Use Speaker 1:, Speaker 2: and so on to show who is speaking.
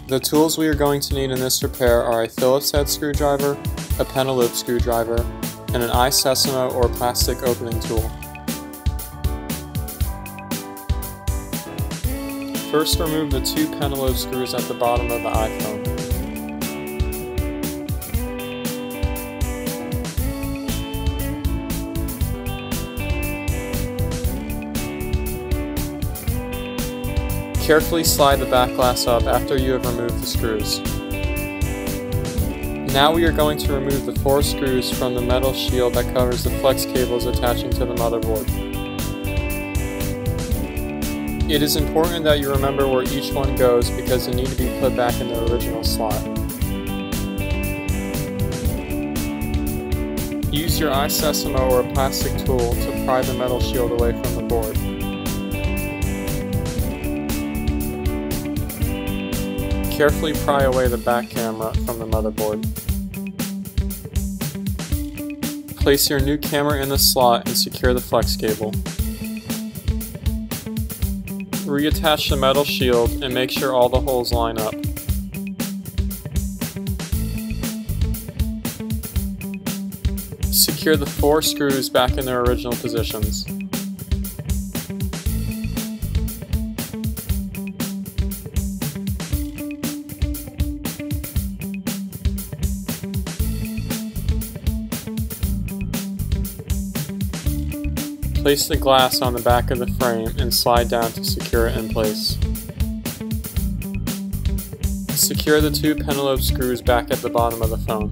Speaker 1: The tools we are going to need in this repair are a Phillips head screwdriver, a pentalobe screwdriver, and an iSesamo or plastic opening tool. First, remove the two pentalobe screws at the bottom of the iPhone. Carefully slide the back glass up after you have removed the screws. Now we are going to remove the 4 screws from the metal shield that covers the flex cables attaching to the motherboard. It is important that you remember where each one goes because they need to be put back in their original slot. Use your iSesamo or a plastic tool to pry the metal shield away from the board. Carefully pry away the back camera from the motherboard. Place your new camera in the slot and secure the flex cable. Reattach the metal shield and make sure all the holes line up. Secure the 4 screws back in their original positions. Place the glass on the back of the frame and slide down to secure it in place. Secure the 2 pentalobe screws back at the bottom of the phone.